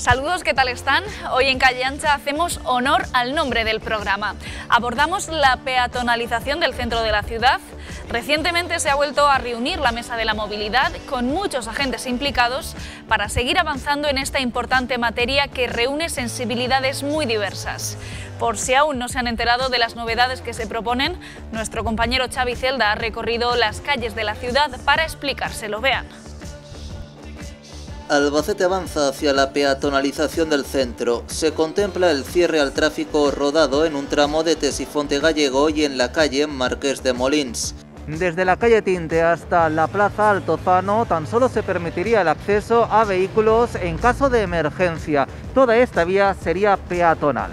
Saludos, ¿qué tal están? Hoy en Calle Ancha hacemos honor al nombre del programa. Abordamos la peatonalización del centro de la ciudad. Recientemente se ha vuelto a reunir la Mesa de la Movilidad con muchos agentes implicados para seguir avanzando en esta importante materia que reúne sensibilidades muy diversas. Por si aún no se han enterado de las novedades que se proponen, nuestro compañero Xavi Celda ha recorrido las calles de la ciudad para explicárselo. Vean. Albacete avanza hacia la peatonalización del centro. Se contempla el cierre al tráfico rodado en un tramo de Tesifonte Gallego y en la calle Marqués de Molins. Desde la calle Tinte hasta la plaza Altozano tan solo se permitiría el acceso a vehículos en caso de emergencia. Toda esta vía sería peatonal.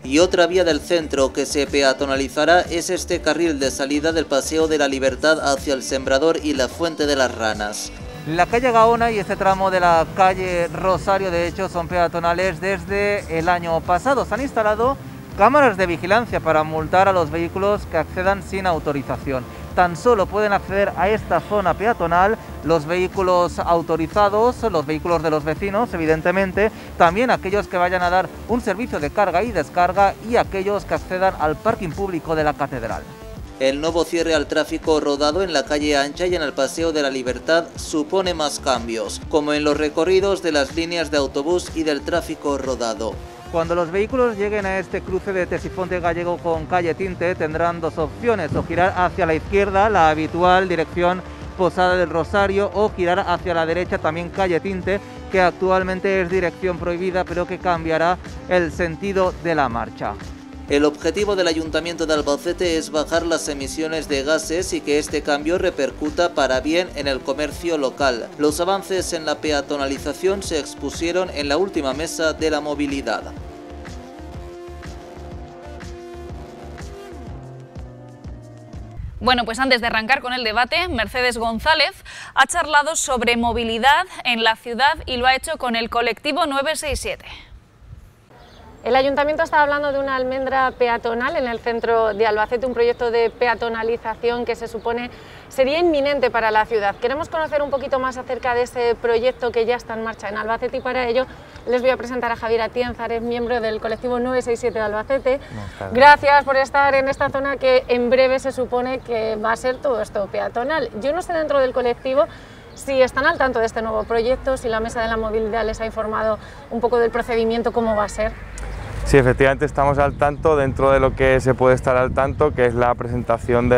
Y otra vía del centro que se peatonalizará es este carril de salida del Paseo de la Libertad hacia el Sembrador y la Fuente de las Ranas. La calle Gaona y este tramo de la calle Rosario, de hecho, son peatonales desde el año pasado. Se han instalado cámaras de vigilancia para multar a los vehículos que accedan sin autorización. Tan solo pueden acceder a esta zona peatonal los vehículos autorizados, los vehículos de los vecinos, evidentemente, también aquellos que vayan a dar un servicio de carga y descarga y aquellos que accedan al parking público de la catedral. El nuevo cierre al tráfico rodado en la calle Ancha y en el Paseo de la Libertad supone más cambios, como en los recorridos de las líneas de autobús y del tráfico rodado. Cuando los vehículos lleguen a este cruce de Tesifonte Gallego con calle Tinte tendrán dos opciones, o girar hacia la izquierda, la habitual dirección Posada del Rosario, o girar hacia la derecha, también calle Tinte, que actualmente es dirección prohibida pero que cambiará el sentido de la marcha. El objetivo del Ayuntamiento de Albacete es bajar las emisiones de gases y que este cambio repercuta para bien en el comercio local. Los avances en la peatonalización se expusieron en la última Mesa de la Movilidad. Bueno, pues antes de arrancar con el debate, Mercedes González ha charlado sobre movilidad en la ciudad y lo ha hecho con el colectivo 967. El Ayuntamiento está hablando de una almendra peatonal en el centro de Albacete, un proyecto de peatonalización que se supone sería inminente para la ciudad. Queremos conocer un poquito más acerca de ese proyecto que ya está en marcha en Albacete y para ello les voy a presentar a Javier Atienza, es miembro del colectivo 967 de Albacete. Gracias por estar en esta zona que en breve se supone que va a ser todo esto peatonal. Yo no sé dentro del colectivo si están al tanto de este nuevo proyecto, si la Mesa de la Movilidad les ha informado un poco del procedimiento, cómo va a ser. Sí, efectivamente estamos al tanto dentro de lo que se puede estar al tanto, que es la presentación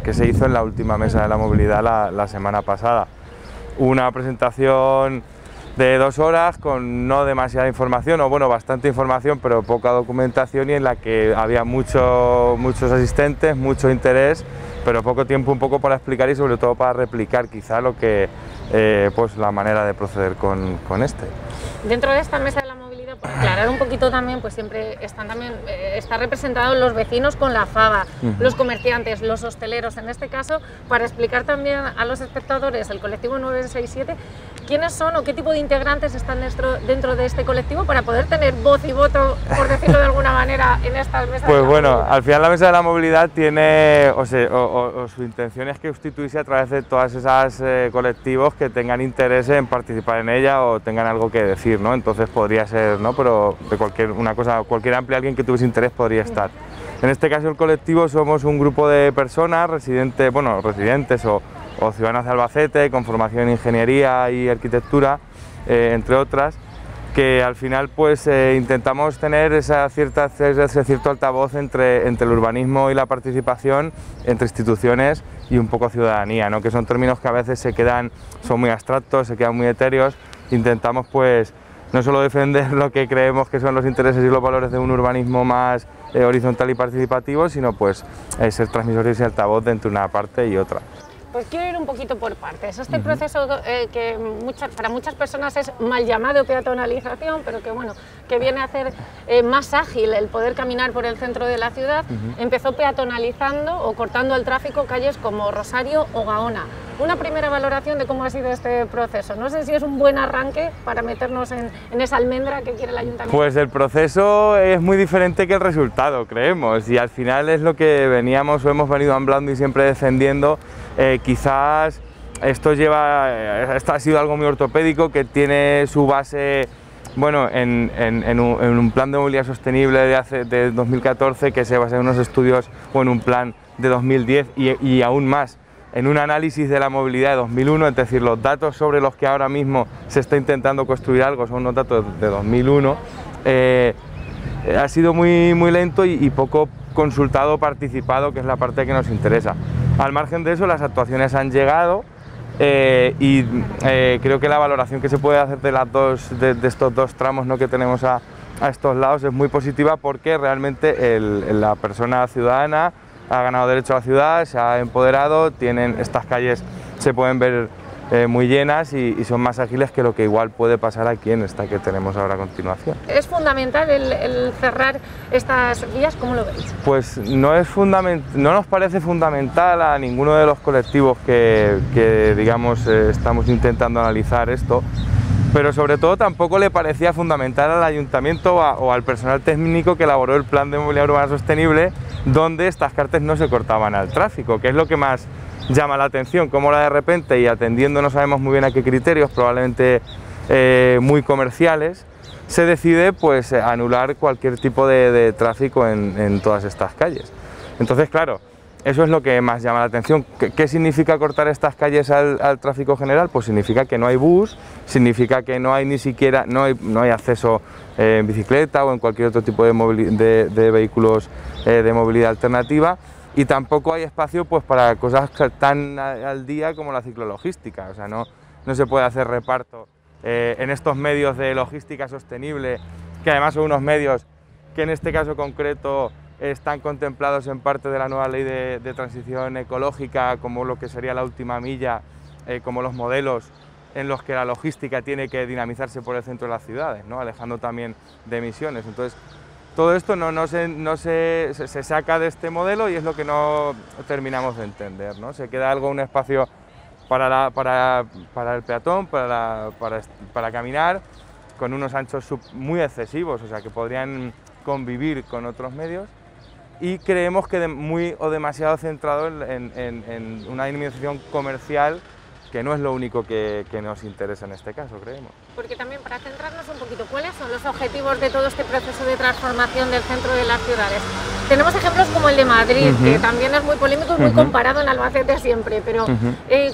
que se hizo en la última Mesa de la Movilidad la semana pasada. Una presentación de 2 horas con no demasiada información, o bueno, bastante información, pero poca documentación, y en la que había muchos asistentes, mucho interés, pero poco tiempo un poco para explicar y sobre todo para replicar quizá lo que, pues la manera de proceder con este. Dentro de esta Mesa de la Movilidad, por aclarar un poquito también, pues siempre está representados los vecinos con la fava, los comerciantes, los hosteleros. En este caso, para explicar también a los espectadores, el colectivo 967, quiénes son o qué tipo de integrantes están dentro de este colectivo para poder tener voz y voto, por decirlo de alguna manera, en estas mesas. Pues bueno, al final la Mesa de la Movilidad tiene, su intención es que constituirse a través de todas esas colectivos que tengan interés en participar en ella o tengan algo que decir, ¿no? Entonces podría ser, ¿no? Pero de cualquier amplio, alguien que tuviese interés podría estar. En este caso el colectivo somos un grupo de personas residentes o ciudadanas de Albacete con formación en ingeniería y arquitectura, entre otras, que al final pues intentamos tener ese cierto altavoz entre el urbanismo y la participación, entre instituciones y un poco ciudadanía, ¿no? Que son términos que a veces son muy abstractos, se quedan muy etéreos. Intentamos pues no solo defender lo que creemos que son los intereses y los valores de un urbanismo más horizontal y participativo, sino pues ser transmisores y altavoz de entre una parte y otra. Pues quiero ir un poquito por partes. Este proceso que para muchas personas es mal llamado peatonalización, pero que bueno, que viene a hacer más ágil el poder caminar por el centro de la ciudad, empezó peatonalizando o cortando el tráfico calles como Rosario o Gaona. Una primera valoración de cómo ha sido este proceso. No sé si es un buen arranque para meternos en esa almendra que quiere el Ayuntamiento. Pues el proceso es muy diferente que el resultado, creemos, y al final es lo que veníamos o hemos venido hablando y siempre defendiendo. Quizás esto ha sido algo muy ortopédico, que tiene su base Bueno, en un plan de movilidad sostenible de 2014 que se basa en unos estudios o en un plan de 2010 y aún más en un análisis de la movilidad de 2001, es decir, los datos sobre los que ahora mismo se está intentando construir algo son unos datos de 2001, ha sido muy lento y poco consultado o participado, que es la parte que nos interesa. Al margen de eso, las actuaciones han llegado. Creo que la valoración que se puede hacer de estos dos tramos, ¿no?, que tenemos a estos lados es muy positiva, porque realmente la persona ciudadana ha ganado derecho a la ciudad, se ha empoderado, estas calles se pueden ver muy llenas y son más ágiles que lo que igual puede pasar aquí en esta que tenemos ahora a continuación. ¿Es fundamental el cerrar estas vías? ¿Cómo lo veis? Pues no nos parece fundamental a ninguno de los colectivos que digamos, estamos intentando analizar esto, pero sobre todo tampoco le parecía fundamental al ayuntamiento o al personal técnico que elaboró el plan de movilidad urbana sostenible, donde estas cartas no se cortaban al tráfico, que es lo que más llama la atención, como ahora de repente, y atendiendo no sabemos muy bien a qué criterios, probablemente muy comerciales, se decide pues anular cualquier tipo de tráfico en todas estas calles. Entonces, claro, eso es lo que más llama la atención. ¿Qué significa cortar estas calles al tráfico general? Pues significa que no hay bus, significa que no hay ni siquiera, no hay acceso en bicicleta o en cualquier otro tipo de vehículos de movilidad alternativa, y tampoco hay espacio pues para cosas tan al día como la ciclologística. O sea, no se puede hacer reparto en estos medios de logística sostenible, que además son unos medios que en este caso concreto están contemplados en parte de la nueva ley de transición ecológica, como lo que sería la última milla, como los modelos en los que la logística tiene que dinamizarse por el centro de las ciudades, ¿no?, alejando también de emisiones. Entonces, todo esto se saca de este modelo y es lo que no terminamos de entender, ¿no? Se queda un espacio para el peatón, para caminar, con unos anchos muy excesivos, o sea, que podrían convivir con otros medios, y creemos que muy o demasiado centrado en una dinamización comercial, que no es lo único que nos interesa en este caso, creemos. Porque también, para centrarnos un poquito, ¿cuáles son los objetivos de todo este proceso de transformación del centro de las ciudades? Tenemos ejemplos como el de Madrid, que también es muy polémico y muy comparado en Albacete siempre, pero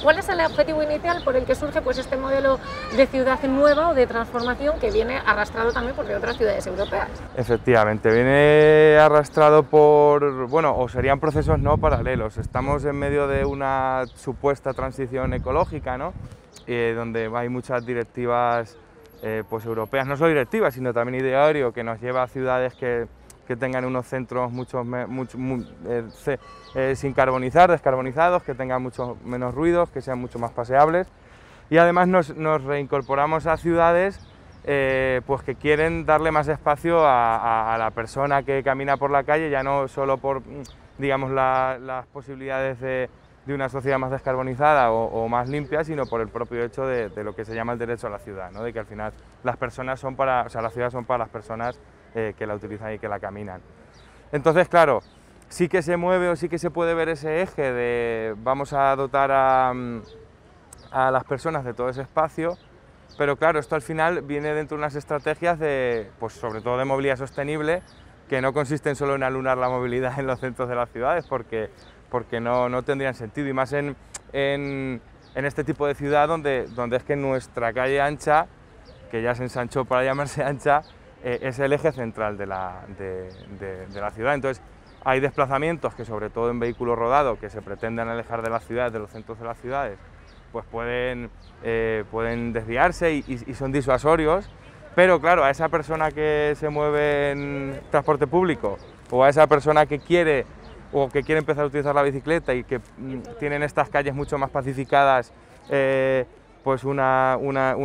¿cuál es el objetivo inicial por el que surge pues este modelo de ciudad nueva o de transformación que viene arrastrado también por otras ciudades europeas? Efectivamente, viene arrastrado o serían procesos no paralelos. Estamos en medio de una supuesta transición ecológica, ¿no?, donde hay muchas directivas pues europeas, no solo directivas, sino también ideario, que nos lleva a ciudades que tengan unos centros sin carbonizar, descarbonizados, que tengan mucho menos ruidos, que sean mucho más paseables, y además nos reincorporamos a ciudades pues que quieren darle más espacio a la persona que camina por la calle, ya no solo por, digamos, las posibilidades de una sociedad más descarbonizada o más limpia, sino por el propio hecho de lo que se llama el derecho a la ciudad, ¿no?, de que al final las personas las ciudades son para las personas que la utilizan y que la caminan. Entonces, claro, sí que se mueve o sí que se puede ver ese eje de vamos a dotar a las personas de todo ese espacio, pero claro, esto al final viene dentro de unas estrategias pues sobre todo de movilidad sostenible, que no consisten solo en alunar la movilidad en los centros de las ciudades, porque no tendrían sentido, y más en este tipo de ciudad donde es que nuestra calle ancha, que ya se ensanchó para llamarse ancha, es el eje central de la ciudad. Entonces hay desplazamientos que, sobre todo en vehículo rodado, que se pretenden alejar de las ciudades, de los centros de las ciudades, pues pueden desviarse y son disuasorios, pero claro, a esa persona que se mueve en transporte público, o a esa persona que quiere empezar a utilizar la bicicleta y que tienen estas calles mucho más pacificadas, pues una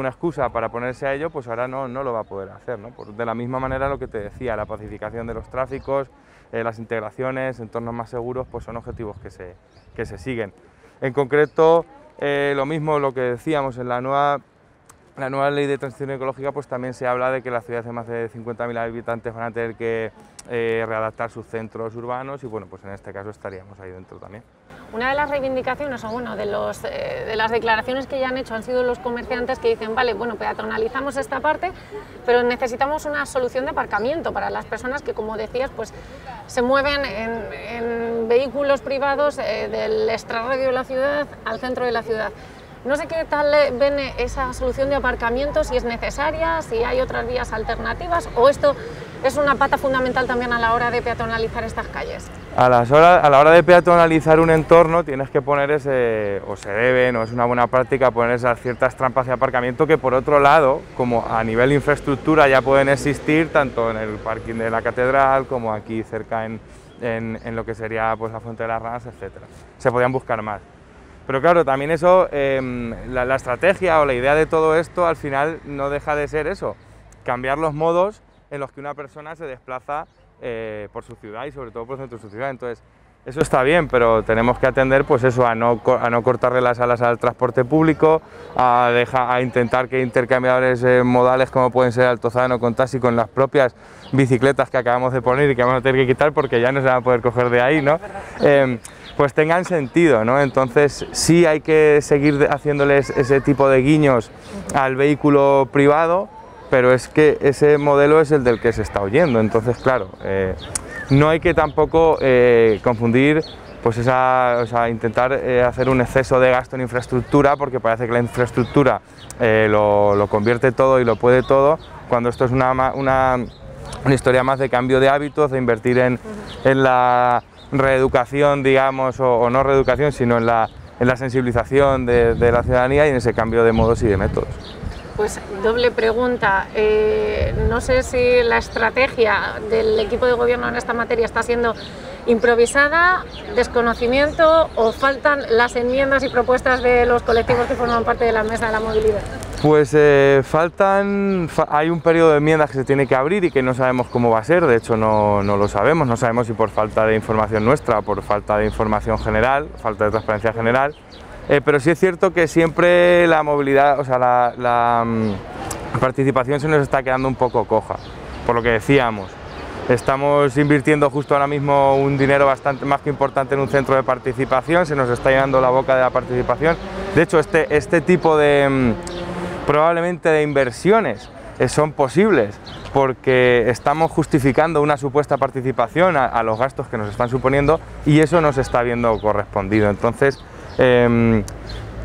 excusa para ponerse a ello, pues ahora no lo va a poder hacer, ¿no? De la misma manera, lo que te decía, la pacificación de los tráficos, las integraciones, entornos más seguros, pues son objetivos que se siguen. En concreto, lo mismo lo que decíamos, en la nueva la nueva ley de transición ecológica pues también se habla de que las ciudades de más de 50.000 habitantes van a tener que readaptar sus centros urbanos y bueno, pues en este caso estaríamos ahí dentro también. Una de las reivindicaciones, o bueno, de las declaraciones que ya han hecho han sido los comerciantes que dicen, vale, bueno, peatonalizamos esta parte, pero necesitamos una solución de aparcamiento para las personas que, como decías, pues se mueven en vehículos privados del extrarradio de la ciudad al centro de la ciudad. No sé qué tal ven esa solución de aparcamiento, si es necesaria, si hay otras vías alternativas o esto es una pata fundamental también a la hora de peatonalizar estas calles. A la hora de peatonalizar un entorno tienes que poner o se deben, o es una buena práctica poner esas ciertas trampas de aparcamiento que por otro lado, como a nivel infraestructura ya pueden existir tanto en el parking de la catedral como aquí cerca en lo que sería pues la Fuente de las Ranas, etcétera. Se podían buscar más. Pero claro, también eso, la estrategia o la idea de todo esto al final no deja de ser eso, cambiar los modos en los que una persona se desplaza por su ciudad y sobre todo por el centro de su ciudad. Entonces, eso está bien, pero tenemos que atender pues eso, a no cortarle las alas al transporte público, a intentar que intercambiadores modales como pueden ser Altozano con taxi, con las propias bicicletas que acabamos de poner y que vamos a tener que quitar porque ya no se van a poder coger de ahí, ¿no? Pues tengan sentido, ¿no? Entonces sí hay que seguir haciéndoles ese tipo de guiños al vehículo privado, pero es que ese modelo es el del que se está huyendo, entonces claro, no hay que tampoco confundir, pues intentar hacer un exceso de gasto en infraestructura, porque parece que la infraestructura lo convierte todo y lo puede todo, cuando esto es una historia más de cambio de hábitos, de invertir en la reeducación, digamos, o no reeducación, sino en la sensibilización de la ciudadanía y en ese cambio de modos y de métodos. Pues doble pregunta, no sé si la estrategia del equipo de gobierno en esta materia está siendo improvisada, desconocimiento o faltan las enmiendas y propuestas de los colectivos que forman parte de la Mesa de la Movilidad. Pues hay un periodo de enmiendas que se tiene que abrir y que no sabemos cómo va a ser, de hecho no lo sabemos, no sabemos si por falta de información nuestra o por falta de información general, falta de transparencia general. Pero sí es cierto que siempre la movilidad, o sea, la participación se nos está quedando un poco coja, por lo que decíamos. Estamos invirtiendo justo ahora mismo un dinero bastante más que importante en un centro de participación, se nos está llenando la boca de la participación. De hecho, este tipo de, probablemente de inversiones son posibles porque estamos justificando una supuesta participación a los gastos que nos están suponiendo y eso no se está viendo correspondido. Entonces,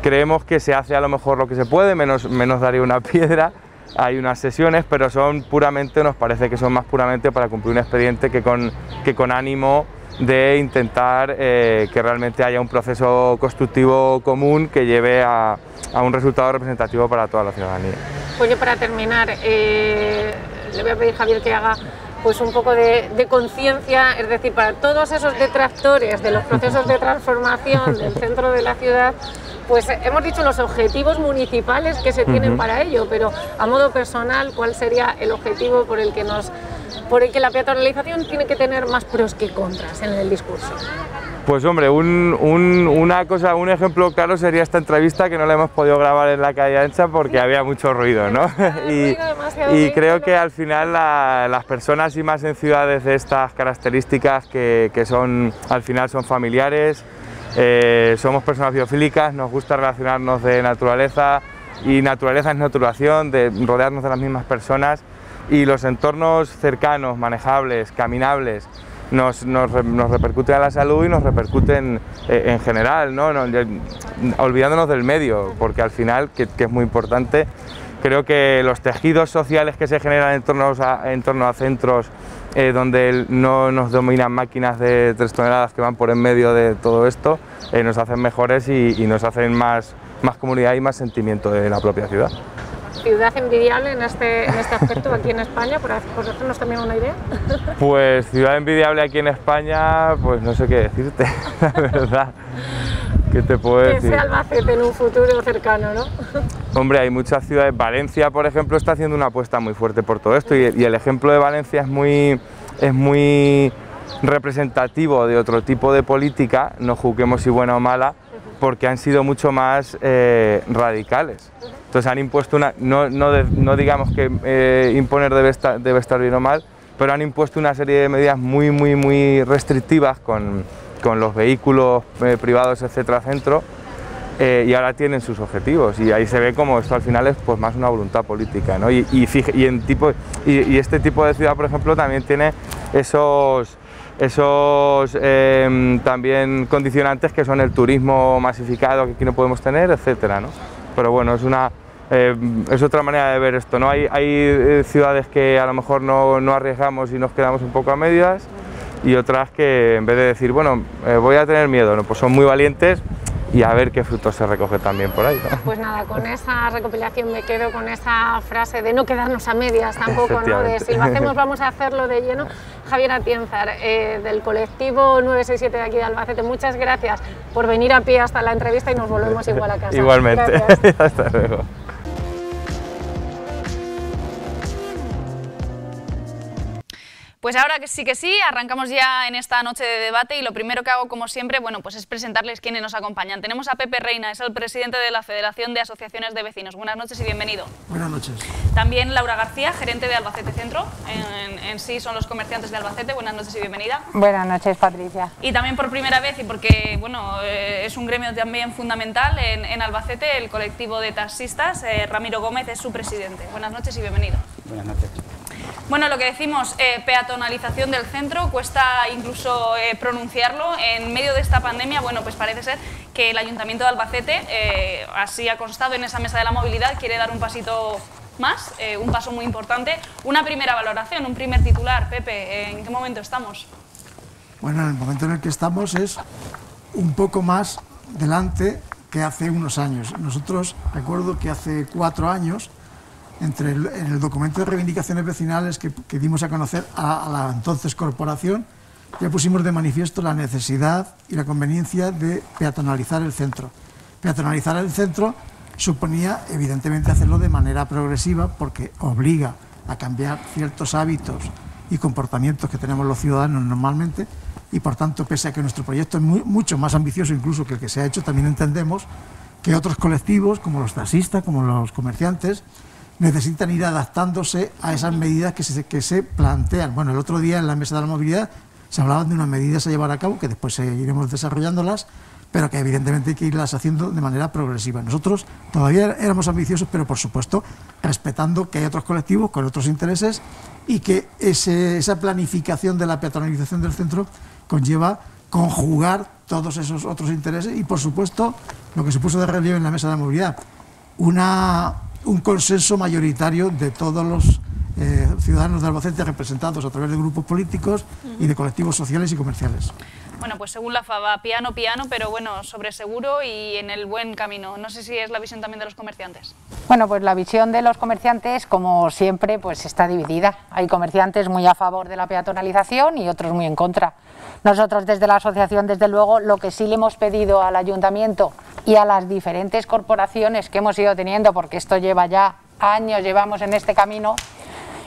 creemos que se hace a lo mejor lo que se puede, menos daría una piedra. Hay unas sesiones, pero son puramente, nos parece que son más puramente para cumplir un expediente que con ánimo de intentar que realmente haya un proceso constructivo común que lleve a un resultado representativo para toda la ciudadanía. Pues yo para terminar, le voy a pedir a Javier que haga pues un poco de conciencia, es decir, para todos esos detractores de los procesos de transformación del centro de la ciudad, pues hemos dicho los objetivos municipales que se tienen para ello, pero a modo personal, ¿cuál sería el objetivo por el que la peatonalización tiene que tener más pros que contras en el discurso? Pues hombre, un ejemplo claro sería esta entrevista que no la hemos podido grabar en la calle ancha porque había mucho ruido, ¿no? y creo que al final las personas y más en ciudades de estas características que al final son familiares, somos personas biofílicas, nos gusta relacionarnos de naturaleza y naturaleza es naturalización, de rodearnos de las mismas personas y los entornos cercanos, manejables, caminables, nos repercuten a la salud y nos repercuten en general, ¿no? Olvidándonos del medio, porque al final, que es muy importante, creo que los tejidos sociales que se generan en torno a centros donde no nos dominan máquinas de 3 toneladas que van por en medio de todo esto, nos hacen mejores y nos hacen más comunidad y más sentimiento de la propia ciudad. ¿Ciudad envidiable en este aspecto aquí en España? Por hacernos también una idea. Pues ciudad envidiable aquí en España, pues no sé qué decirte, la verdad. ¿Qué te puedo decir? Que sea Albacete en un futuro cercano, ¿no? Hombre, hay muchas ciudades. Valencia, por ejemplo, está haciendo una apuesta muy fuerte por todo esto y el ejemplo de Valencia es muy representativo de otro tipo de política, no juzguemos si buena o mala, porque han sido mucho más radicales. Entonces han impuesto no digamos que imponer debe estar bien o mal, pero han impuesto una serie de medidas muy restrictivas con los vehículos privados, etcétera, centro, y ahora tienen sus objetivos, y ahí se ve como esto al final es pues más una voluntad política, ¿no? Y este tipo de ciudad, por ejemplo, también tiene esos también condicionantes que son el turismo masificado que aquí no podemos tener, etcétera, ¿no? Pero bueno, es otra manera de ver esto, ¿no? Hay ciudades que a lo mejor no arriesgamos y nos quedamos un poco a medias, y otras que en vez de decir, bueno, voy a tener miedo, ¿no? Pues son muy valientes y a ver qué frutos se recoge también por ahí, ¿no? Pues nada, con esa recopilación me quedo con esa frase de no quedarnos a medias tampoco, ¿no? De si lo hacemos vamos a hacerlo de lleno. Javier Atienzar, del colectivo 967 de aquí de Albacete, muchas gracias por venir a pie hasta la entrevista y nos volvemos igual a casa. Igualmente, hasta luego. Pues ahora que sí, arrancamos ya en esta noche de debate y lo primero que hago, como siempre, bueno, pues es presentarles quiénes nos acompañan. Tenemos a Pepe Reina, es el presidente de la Federación de Asociaciones de Vecinos. Buenas noches y bienvenido. Buenas noches. También Laura García, gerente de Albacete Centro, en sí son los comerciantes de Albacete. Buenas noches y bienvenida. Buenas noches, Patricia. Y también por primera vez, y porque bueno, es un gremio también fundamental en Albacete, el colectivo de taxistas, Ramiro Gómez es su presidente. Buenas noches y bienvenido. Buenas noches. Bueno, lo que decimos, peatonalización del centro, cuesta incluso pronunciarlo. En medio de esta pandemia, bueno, pues parece ser que el Ayuntamiento de Albacete, así ha constado en esa mesa de la movilidad, quiere dar un pasito más, un paso muy importante. Una primera valoración, un primer titular. Pepe, ¿en qué momento estamos? Bueno, en el momento en el que estamos es un poco más delante que hace unos años. Nosotros, recuerdo que hace 4 años, en el documento de reivindicaciones vecinales que dimos a conocer a la entonces corporación, ya pusimos de manifiesto la necesidad y la conveniencia de peatonalizar el centro. Peatonalizar el centro suponía, evidentemente, hacerlo de manera progresiva porque obliga a cambiar ciertos hábitos y comportamientos que tenemos los ciudadanos normalmente, y por tanto, pese a que nuestro proyecto es mucho más ambicioso incluso que el que se ha hecho, también entendemos que otros colectivos, como los taxistas, como los comerciantes, necesitan ir adaptándose a esas medidas que se plantean. Bueno, el otro día en la mesa de la movilidad se hablaban de unas medidas a llevar a cabo, que después seguiremos desarrollándolas, pero que evidentemente hay que irlas haciendo de manera progresiva. Nosotros todavía éramos ambiciosos, pero por supuesto respetando que hay otros colectivos con otros intereses y que esa planificación de la peatonalización del centro conlleva conjugar todos esos otros intereses y, por supuesto, lo que se puso de relieve en la mesa de la movilidad, un consenso mayoritario de todos los ciudadanos de Albacete representados a través de grupos políticos y de colectivos sociales y comerciales. Bueno, pues según la FABA, piano, pero bueno, sobre seguro y en el buen camino. No sé si es la visión también de los comerciantes. Bueno, pues la visión de los comerciantes, como siempre, pues está dividida. Hay comerciantes muy a favor de la peatonalización y otros muy en contra. Nosotros desde la asociación, desde luego, lo que sí le hemos pedido al ayuntamiento y a las diferentes corporaciones que hemos ido teniendo, porque esto lleva ya años, llevamos en este camino,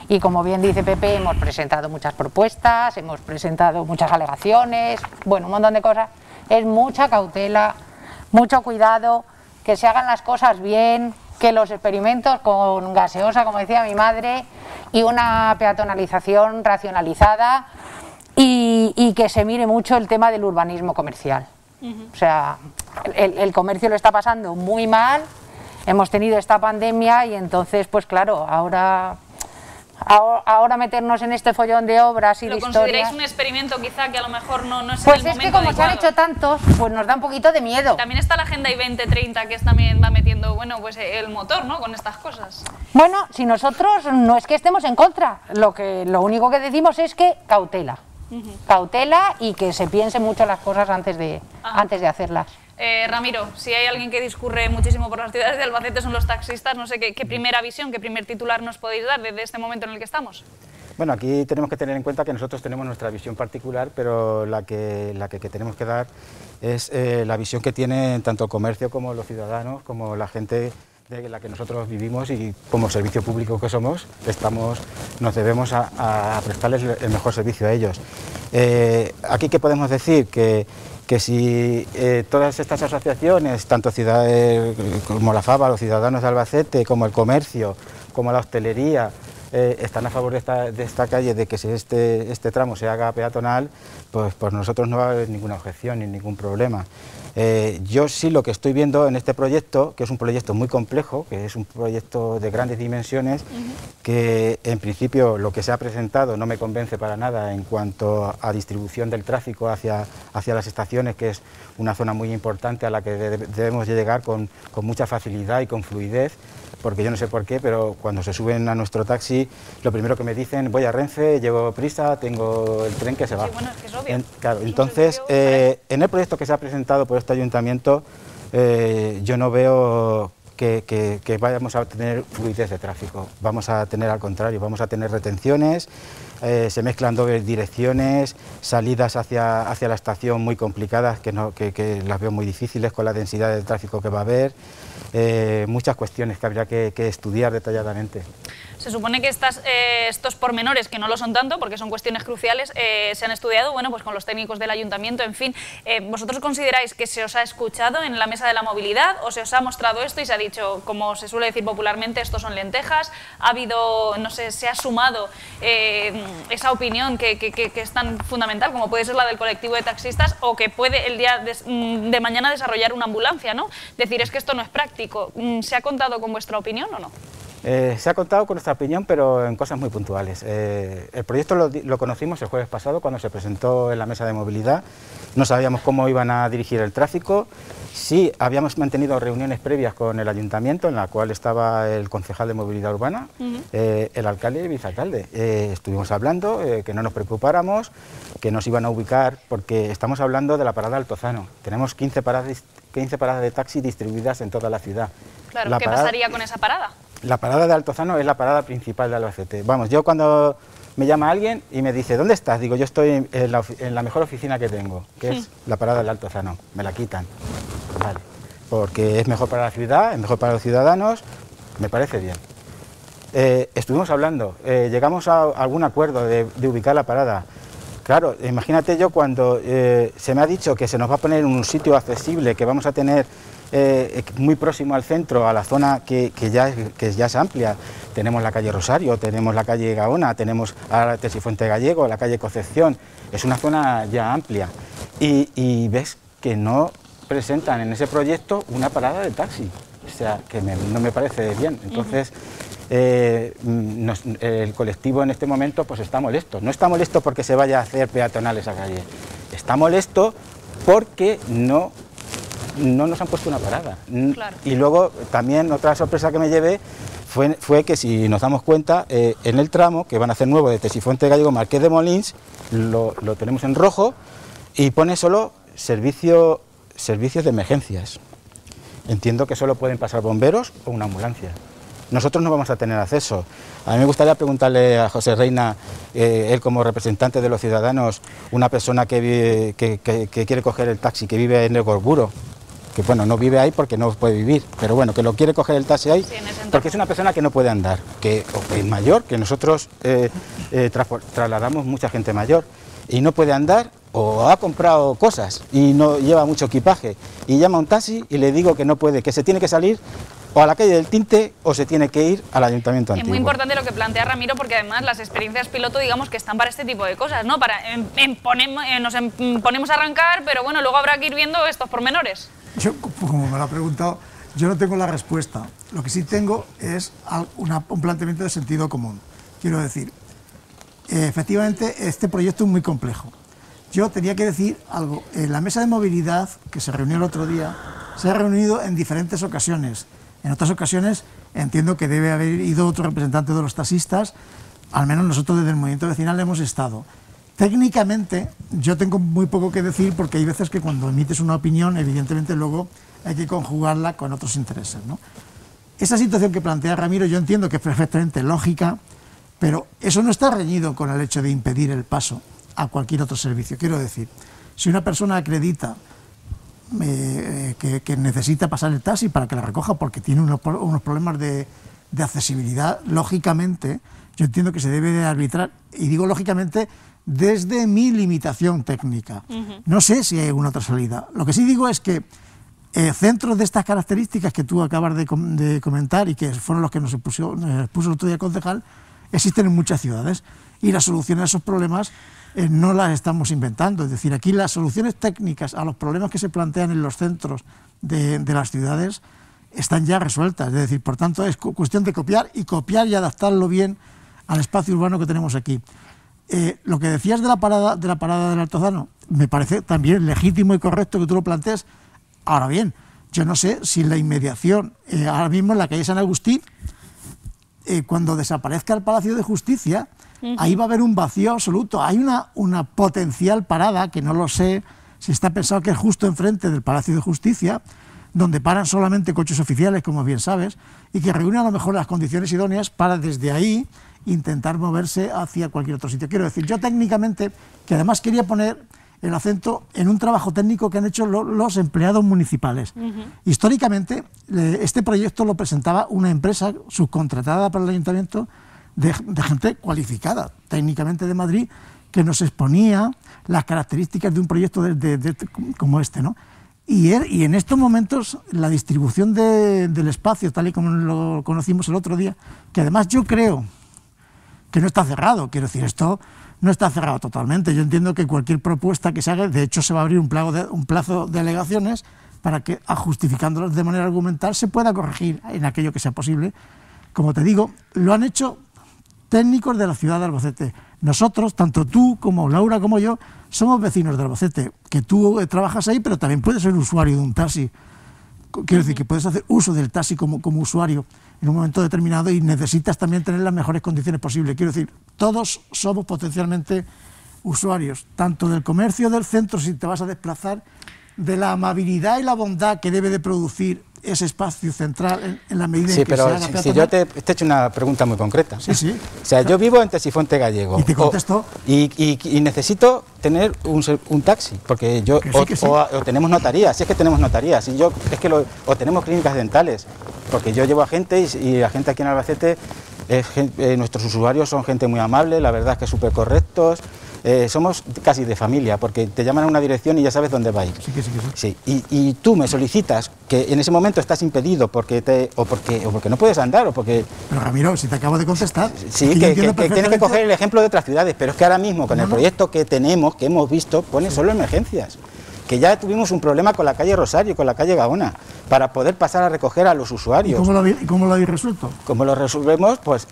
y como bien dice Pepe, hemos presentado muchas propuestas, hemos presentado muchas alegaciones, bueno, un montón de cosas. Es mucha cautela, mucho cuidado, que se hagan las cosas bien, que los experimentos con gaseosa, como decía mi madre, y una peatonalización racionalizada, y que se mire mucho el tema del urbanismo comercial. O sea, el comercio lo está pasando muy mal, hemos tenido esta pandemia y entonces, pues claro, ahora meternos en este follón de obras y de historias... ¿Lo consideráis un experimento quizá que a lo mejor no es pues el momento es que como adecuado? Se han hecho tantos, pues nos da un poquito de miedo. También está la Agenda 2030 que también va metiendo, bueno, pues el motor, ¿no?, con estas cosas. Bueno, si nosotros no es que estemos en contra, lo único que decimos es que cautela. Cautela y que se piense mucho las cosas antes de hacerlas. Ramiro, si hay alguien que discurre muchísimo por las ciudades de Albacete son los taxistas. No sé qué primera visión, qué primer titular nos podéis dar desde este momento en el que estamos. Bueno, aquí tenemos que tener en cuenta que nosotros tenemos nuestra visión particular, pero la que tenemos que dar es la visión que tienen tanto el comercio como los ciudadanos, como la gente de la que nosotros vivimos, y como servicio público que somos, nos debemos a prestarles el mejor servicio a ellos. Aquí, ¿qué podemos decir? Que si todas estas asociaciones, tanto ciudades como la FABA, los Ciudadanos de Albacete, como el comercio, como la hostelería, están a favor de esta calle, de que si este tramo se haga peatonal, pues por nosotros no va a haber ninguna objeción ni ningún problema. Yo sí lo que estoy viendo en este proyecto, que es un proyecto muy complejo, que es un proyecto de grandes dimensiones, que en principio lo que se ha presentado no me convence para nada en cuanto a distribución del tráfico hacia las estaciones, que es una zona muy importante a la que debemos llegar con mucha facilidad y con fluidez, porque yo no sé por qué, pero cuando se suben a nuestro taxi, lo primero que me dicen, voy a Renfe, llevo prisa, tengo el tren que se va. Sí, bueno, es que es obvio. Claro, entonces, en el proyecto que se ha presentado por este ayuntamiento, yo no veo que vayamos a tener fluidez de tráfico. Vamos a tener, al contrario, vamos a tener retenciones, se mezclan dobles direcciones, salidas hacia la estación muy complicadas, que las veo muy difíciles con la densidad de tráfico que va a haber. Muchas cuestiones que habría que estudiar detalladamente. Se supone que estos pormenores, que no lo son tanto porque son cuestiones cruciales, se han estudiado, bueno, pues con los técnicos del ayuntamiento, en fin. ¿Vosotros consideráis que se os ha escuchado en la mesa de la movilidad o se os ha mostrado esto y se ha dicho, como se suele decir popularmente, estos son lentejas? ¿Ha habido, no sé, se ha sumado esa opinión que es tan fundamental como puede ser la del colectivo de taxistas o que puede el día de mañana desarrollar una ambulancia, ¿no? Decir, es que esto no es práctico. ¿Se ha contado con vuestra opinión o no? Se ha contado con nuestra opinión, pero en cosas muy puntuales. El proyecto lo conocimos el jueves pasado, cuando se presentó en la mesa de movilidad. No sabíamos cómo iban a dirigir el tráfico. Sí, habíamos mantenido reuniones previas con el ayuntamiento, en la cual estaba el concejal de movilidad urbana, el alcalde y el vicealcalde. Estuvimos hablando, que no nos preocupáramos, que nos iban a ubicar, porque estamos hablando de la parada Altozano. Tenemos 15 paradas de taxi distribuidas en toda la ciudad. Claro, ¿qué pasaría con esa parada? La parada de Altozano es la parada principal de Albacete. Vamos, yo cuando me llama alguien y me dice, ¿dónde estás? Digo, yo estoy en la mejor oficina que tengo, que es la parada del Altozano. Me la quitan, vale, porque es mejor para la ciudad, es mejor para los ciudadanos, me parece bien. Estuvimos hablando, llegamos a algún acuerdo de ubicar la parada. Claro, imagínate yo cuando se me ha dicho que se nos va a poner en un sitio accesible, que vamos a tener muy próximo al centro, a la zona que ya es amplia. Tenemos la calle Rosario, tenemos la calle Gaona, tenemos ahora Tesifuente Gallego, la calle Concepción. Es una zona ya amplia. Y ves que no presentan en ese proyecto una parada de taxi. O sea, que no me parece bien. Entonces, el colectivo en este momento pues está molesto. No está molesto porque se vaya a hacer peatonal esa calle. Está molesto porque no nos han puesto una parada. Claro. Y luego también otra sorpresa que me llevé fue que, si nos damos cuenta, en el tramo que van a hacer nuevo de Tesifuente Gallego Marqués de Molins, lo tenemos en rojo y pone solo servicios de emergencias. Entiendo que solo pueden pasar bomberos o una ambulancia. Nosotros no vamos a tener acceso. A mí me gustaría preguntarle a José Reina, él como representante de los ciudadanos, una persona que quiere coger el taxi, que vive en el Gorburo, que bueno, no vive ahí porque no puede vivir, pero bueno, que lo quiere coger el taxi ahí, porque es una persona que no puede andar, que es mayor, que nosotros trasladamos mucha gente mayor, y no puede andar, o ha comprado cosas y no lleva mucho equipaje, y llama a un taxi y le digo que no puede, que se tiene que salir o a la calle del Tinte o se tiene que ir al ayuntamiento antiguo. Es muy importante lo que plantea Ramiro, porque además las experiencias piloto, digamos, que están para este tipo de cosas, ¿no? Nos ponemos a arrancar, pero bueno, luego habrá que ir viendo estos pormenores. Yo, como me lo ha preguntado, yo no tengo la respuesta. Lo que sí tengo es un planteamiento de sentido común. Quiero decir, efectivamente, este proyecto es muy complejo. Yo tenía que decir algo. La mesa de movilidad, que se reunió el otro día, se ha reunido en diferentes ocasiones. En otras ocasiones entiendo que debe haber ido otro representante de los taxistas, al menos nosotros desde el movimiento vecinal hemos estado. Técnicamente yo tengo muy poco que decir, porque hay veces que cuando emites una opinión, evidentemente luego hay que conjugarla con otros intereses, ¿no? Esa situación que plantea Ramiro yo entiendo que es perfectamente lógica, pero eso no está reñido con el hecho de impedir el paso a cualquier otro servicio. Quiero decir, si una persona acredita que necesita pasar el taxi para que la recoja porque tiene unos problemas de accesibilidad, lógicamente yo entiendo que se debe de arbitrar, y digo lógicamente desde mi limitación técnica. No sé si hay alguna otra salida. Lo que sí digo es que centros de estas características que tú acabas de comentar y que fueron los que nos puso el otro día el concejal, existen en muchas ciudades y las soluciones a esos problemas no las estamos inventando. Es decir, aquí las soluciones técnicas a los problemas que se plantean en los centros de las ciudades están ya resueltas. Es decir, por tanto, es cuestión de copiar y adaptarlo bien al espacio urbano que tenemos aquí. Lo que decías de la parada del Altozano, me parece también legítimo y correcto que tú lo plantees. Ahora bien, yo no sé si la inmediación, ahora mismo en la calle San Agustín, cuando desaparezca el Palacio de Justicia, ahí va a haber un vacío absoluto. Hay una potencial parada, que no lo sé si está pensado que es justo enfrente del Palacio de Justicia, donde paran solamente coches oficiales, como bien sabes, y que reúne a lo mejor las condiciones idóneas para desde ahí intentar moverse hacia cualquier otro sitio. Quiero decir, yo técnicamente, que además quería poner el acento en un trabajo técnico que han hecho los empleados municipales. Históricamente, este proyecto lo presentaba una empresa subcontratada por el ayuntamiento de gente cualificada, técnicamente de Madrid, que nos exponía las características de un proyecto como este, ¿no? Y en estos momentos la distribución del espacio, tal y como lo conocimos el otro día, que además yo creo que no está cerrado, quiero decir, esto no está cerrado totalmente. Yo entiendo que cualquier propuesta que se haga, de hecho se va a abrir un plazo de alegaciones para que, justificándolos de manera argumental, se pueda corregir en aquello que sea posible. Como te digo, lo han hecho técnicos de la ciudad de Albacete. Nosotros, tanto tú como Laura como yo, somos vecinos de Albacete, que tú trabajas ahí, pero también puedes ser usuario de un taxi. Quiero decir que puedes hacer uso del taxi como usuario en un momento determinado y necesitas también tener las mejores condiciones posibles. Quiero decir, todos somos potencialmente usuarios, tanto del comercio del centro, si te vas a desplazar, de la amabilidad y la bondad que debe de producir ese espacio central en la medida en que se haga peatonal. Si yo te he hecho una pregunta muy concreta. Sí, sí. O sea, yo vivo en Tesifonte Gallego. Y te contesto. Y necesito tener un taxi, porque yo o tenemos notarías, si es que tenemos notarías, o tenemos clínicas dentales, porque yo llevo a gente y la gente aquí en Albacete, nuestros usuarios son gente muy amable, la verdad es que súper correctos. Somos casi de familia, porque te llaman a una dirección y ya sabes dónde va a ir. Sí. Y tú me solicitas que en ese momento estás impedido porque no puedes andar o porque... Pero Ramiro, si te acabo de contestar... Sí, que tienes que coger el ejemplo de otras ciudades, pero es que ahora mismo con el proyecto que tenemos, que hemos visto, pone solo emergencias. Que ya tuvimos un problema con la calle Rosario y con la calle Gaona, para poder pasar a recoger a los usuarios. ¿Y cómo lo habéis resuelto? ¿Cómo lo resolvemos? Pues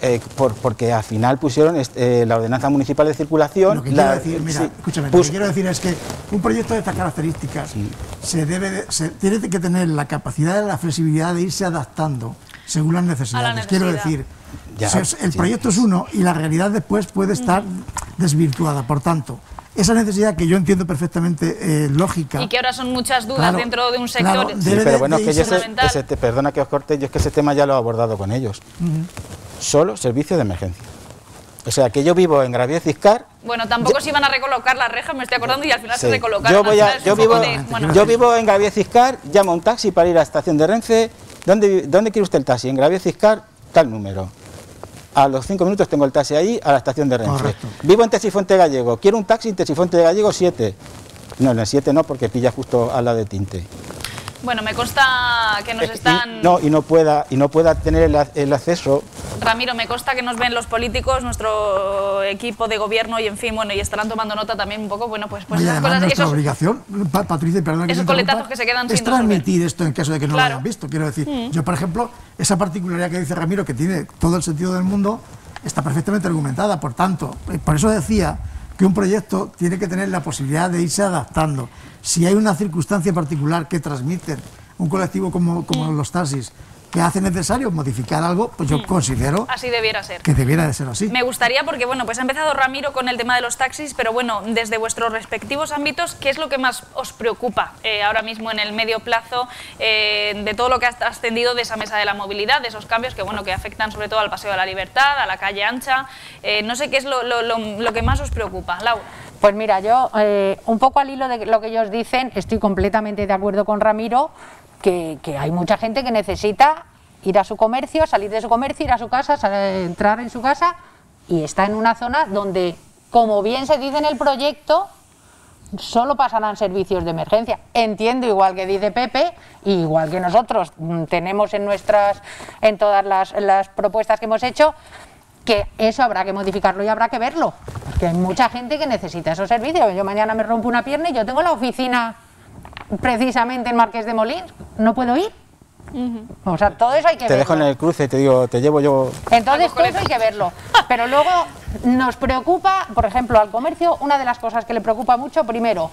porque al final pusieron la ordenanza municipal de circulación... Lo que quiero decir, mira, escúchame, lo que quiero decir es que un proyecto de estas características tiene que tener la capacidad y la flexibilidad de irse adaptando según las necesidades. Quiero decir, el proyecto es uno y la realidad después puede estar desvirtuada, por tanto... Esa necesidad que yo entiendo perfectamente lógica. Y que ahora son muchas dudas dentro de un sector. Claro, sí, pero bueno, es que perdona que os corte, yo es que ese tema ya lo he abordado con ellos. Solo servicio de emergencia. O sea, que yo vivo en Gravia Ciscar. Bueno, tampoco se iban a recolocar las rejas, me estoy acordando, y al final se recolocaron. Yo vivo en Gravia Ciscar, llamo a un taxi para ir a la estación de Renfe. ¿Dónde quiere usted el taxi? En Gravia Ciscar, tal número. A los 5 minutos tengo el taxi ahí a la estación de Renfe. Correcto. Vivo en Tesifonte Gallego. Quiero un taxi en Tesifonte de Gallego 7. No, en el 7 no, porque pilla justo al lado de Tinte. Bueno, me consta que nos están... Y no pueda tener el acceso... Ramiro, me consta que nos ven los políticos, nuestro equipo de gobierno y en fin, bueno, y estarán tomando nota también un poco, bueno, pues esas cosas... Nuestra obligación, Patricia, perdón que esos coletazos que se quedan sin resolver. Es transmitir esto en caso de que no lo hayan visto. Quiero decir, yo, por ejemplo, esa particularidad que dice Ramiro, que tiene todo el sentido del mundo, está perfectamente argumentada. Por tanto, por eso decía que un proyecto tiene que tener la posibilidad de irse adaptando. Si hay una circunstancia particular que transmiten un colectivo como los taxis, que hace necesario modificar algo, pues yo considero así debiera ser. Que debiera de ser así. Me gustaría, porque bueno, pues ha empezado Ramiro con el tema de los taxis, pero bueno, desde vuestros respectivos ámbitos, ¿qué es lo que más os preocupa ahora mismo en el medio plazo de todo lo que ha ascendido de esa mesa de la movilidad, de esos cambios que bueno, que afectan sobre todo al Paseo de la Libertad, a la calle Ancha? No sé qué es lo que más os preocupa, Laura. Pues mira, yo un poco al hilo de lo que ellos dicen, estoy completamente de acuerdo con Ramiro, que hay mucha gente que necesita ir a su comercio, salir de su comercio, ir a su casa, entrar en su casa, y está en una zona donde como bien se dice en el proyecto, solo pasarán servicios de emergencia. Entiendo, igual que dice Pepe, igual que nosotros tenemos en todas las propuestas que hemos hecho, que eso habrá que modificarlo y habrá que verlo, porque hay mucha gente que necesita esos servicios. Yo mañana me rompo una pierna y yo tengo la oficina precisamente en Marqués de Molins, no puedo ir. O sea, todo eso hay que verlo. Te dejo en el cruce, te digo, te llevo yo. Entonces todo eso hay que verlo. Pero luego nos preocupa, por ejemplo, al comercio, una de las cosas que le preocupa mucho, primero,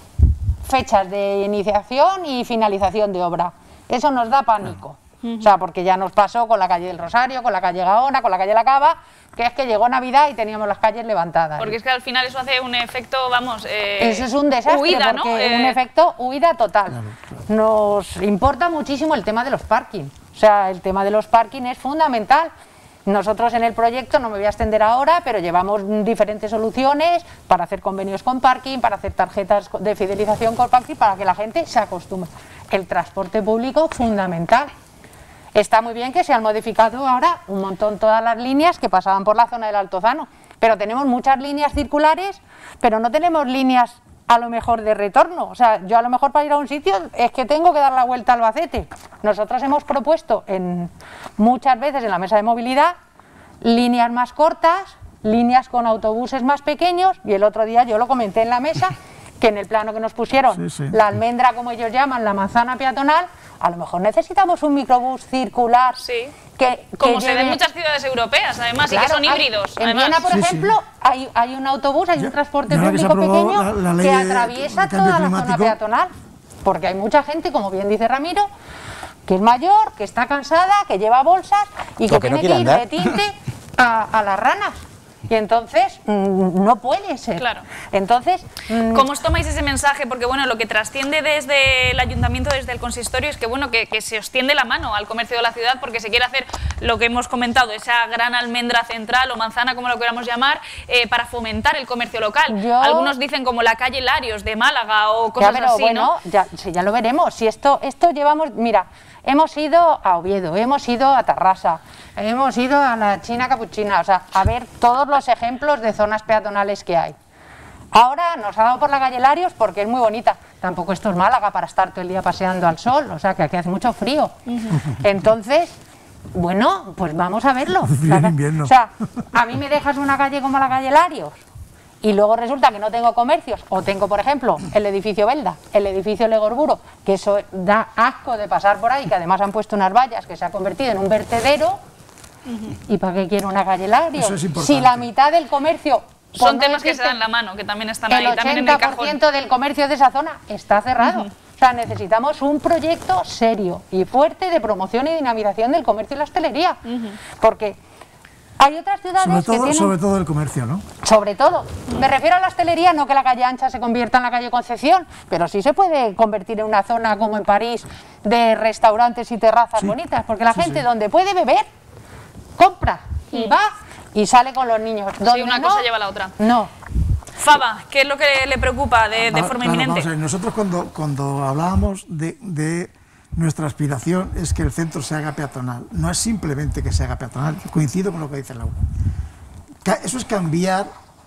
fechas de iniciación y finalización de obra. Eso nos da pánico. O sea, porque ya nos pasó con la calle del Rosario, con la calle Gaona, con la calle La Cava, que es que llegó Navidad y teníamos las calles levantadas. Porque es que al final eso hace un efecto, vamos... eso es un desastre, huida, ¿no? porque un efecto huida total. Claro. Nos importa muchísimo el tema de los parking. O sea, el tema de los parking es fundamental. Nosotros en el proyecto, no me voy a extender ahora, pero llevamos diferentes soluciones para hacer convenios con parking, para hacer tarjetas de fidelización con parking, para que la gente se acostumbre. El transporte público, fundamental. Está muy bien que se han modificado ahora un montón todas las líneas que pasaban por la zona del Altozano, pero tenemos muchas líneas circulares, pero no tenemos líneas a lo mejor de retorno. O sea, yo a lo mejor para ir a un sitio es que tengo que dar la vuelta a Albacete. Nosotros hemos propuesto muchas veces en la mesa de movilidad líneas más cortas, líneas con autobuses más pequeños, y el otro día yo lo comenté en la mesa, que en el plano que nos pusieron, la almendra, como ellos llaman, la manzana peatonal, a lo mejor necesitamos un microbús circular. Como se ve en muchas ciudades europeas, además, claro, y que son híbridos. En Viena, por ejemplo, hay un autobús, hay un transporte público pequeño que atraviesa toda la zona peatonal, porque hay mucha gente, como bien dice Ramiro, que es mayor, que está cansada, que lleva bolsas y que tiene que ir de tinte a las ranas. Y entonces no puede ser. Claro. Entonces, ¿cómo os tomáis ese mensaje? Porque bueno, lo que trasciende desde el ayuntamiento, desde el consistorio, es que bueno, que se os tiende la mano al comercio de la ciudad, porque se quiere hacer lo que hemos comentado, esa gran almendra central o manzana, como lo queramos llamar, para fomentar el comercio local. Algunos dicen como la calle Larios de Málaga o cosas ya, pero así, bueno, ¿no? Ya lo veremos. Si esto llevamos, mira, hemos ido a Oviedo, hemos ido a Tarrasa, hemos ido a la China Capuchina, o sea, a ver todos los ejemplos de zonas peatonales que hay. Ahora nos ha dado por la calle Larios porque es muy bonita. Tampoco esto es Málaga para estar todo el día paseando al sol, o sea, que aquí hace mucho frío. Entonces, bueno, pues vamos a verlo. O sea, a mí me dejas una calle como la calle Larios y luego resulta que no tengo comercios, o tengo, por ejemplo, el edificio Belda, el edificio Legorburo, que eso da asco de pasar por ahí, que además han puesto unas vallas que se ha convertido en un vertedero. ¿Y para qué quiero una calle Larios? Si la mitad del comercio... Son temas que se dan la mano, que también están ahí, también en el cajón. El 80% del comercio de esa zona está cerrado. O sea, necesitamos un proyecto serio y fuerte de promoción y dinamización del comercio y la hostelería. Porque hay otras ciudades que tienen... Sobre todo el comercio, ¿no? Sobre todo. Me refiero a la hostelería, no que la calle Ancha se convierta en la calle Concepción, pero sí se puede convertir en una zona como en París de restaurantes y terrazas bonitas, porque la gente donde puede beber, compra y va y sale con los niños. Sí, una cosa lleva a la otra. No. Faba, ¿qué es lo que le preocupa de forma inminente? Vamos a ver, nosotros cuando hablábamos de nuestra aspiración es que el centro se haga peatonal. No es simplemente que se haga peatonal, coincido con lo que dice Laura. Eso es cambiar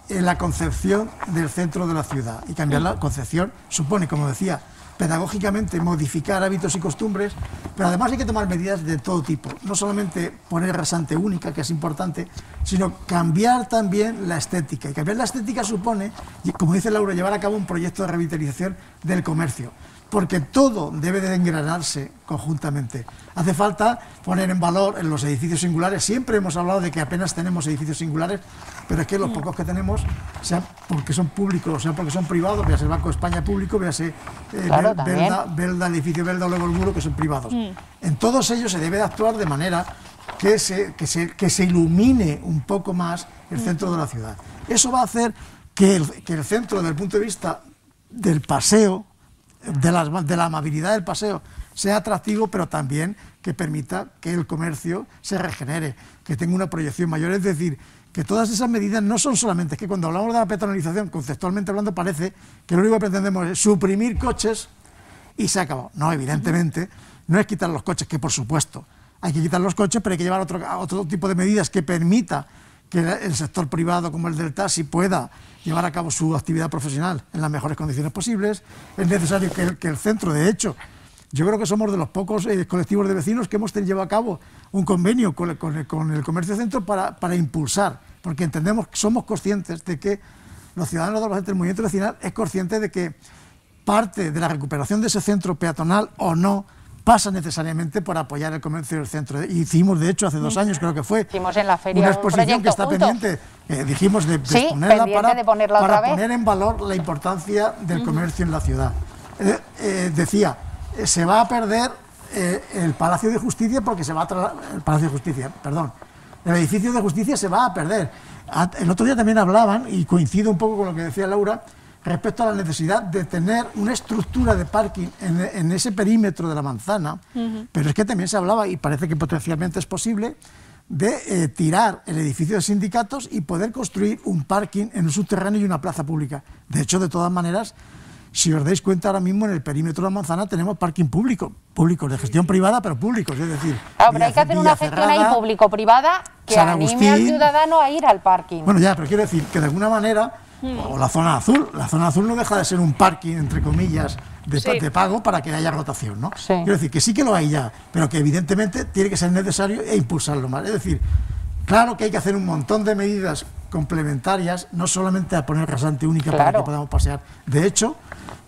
la concepción del centro de la ciudad. Y cambiar la concepción supone, como decía, pedagógicamente modificar hábitos y costumbres, pero además hay que tomar medidas de todo tipo. No solamente poner rasante única, que es importante, sino cambiar también la estética. Y cambiar la estética supone, como dice Laura, llevar a cabo un proyecto de revitalización del comercio, porque todo debe de engranarse conjuntamente. Hace falta poner en valor en los edificios singulares. Siempre hemos hablado de que apenas tenemos edificios singulares, pero es que los pocos que tenemos, sea porque son públicos, o sea porque son privados, véase el Banco de España público, véase Belda, el edificio Belda o Legorburo, que son privados. En todos ellos se debe de actuar de manera que se ilumine un poco más el centro de la ciudad. Eso va a hacer que el centro, desde el punto de vista del paseo, de la amabilidad del paseo, sea atractivo, pero también que permita que el comercio se regenere, que tenga una proyección mayor. Es decir, que todas esas medidas no son solamente, es que cuando hablamos de la peatonalización, conceptualmente hablando, parece que lo único que pretendemos es suprimir coches y se acabó. No, evidentemente, no es quitar los coches, que por supuesto hay que quitar los coches, pero hay que llevar otro tipo de medidas que permita que el sector privado como el del taxi pueda llevar a cabo su actividad profesional en las mejores condiciones posibles. Es necesario que el centro, de hecho, yo creo que somos de los pocos colectivos de vecinos que hemos llevado a cabo un convenio con el comercio centro para impulsar, porque entendemos, somos conscientes de que los ciudadanos de Albacete, el movimiento vecinal, es consciente de que parte de la recuperación de ese centro peatonal o no pasa necesariamente por apoyar el comercio del centro. Hicimos, de hecho, hace 2 años creo que fue, hicimos en la feria una exposición que está pendiente, dijimos de ponerla para poner en valor la importancia del comercio en la ciudad. Decía, se va a perder el Palacio de Justicia porque se va a el Palacio de Justicia, perdón, el edificio de Justicia se va a perder. El otro día también hablaban, y coincido un poco con lo que decía Laura, respecto a la necesidad de tener una estructura de parking en ese perímetro de la manzana, pero es que también se hablaba, y parece que potencialmente es posible, de tirar el edificio de sindicatos y poder construir un parking en un subterráneo y una plaza pública. De hecho, de todas maneras, si os dais cuenta, ahora mismo en el perímetro de la manzana tenemos parking públicos de gestión privada, pero públicos, es decir... Claro, pero hay que hacer una gestión ahí público-privada que anime al ciudadano a ir al parking. Bueno, ya, pero quiero decir que de alguna manera, o la zona azul no deja de ser un parking, entre comillas, de pago para que haya rotación, ¿no? Sí. Quiero decir que sí que lo hay ya, pero que evidentemente tiene que ser necesario impulsarlo más. Es decir, claro que hay que hacer un montón de medidas complementarias, no solamente a poner rasante única para que podamos pasear. De hecho,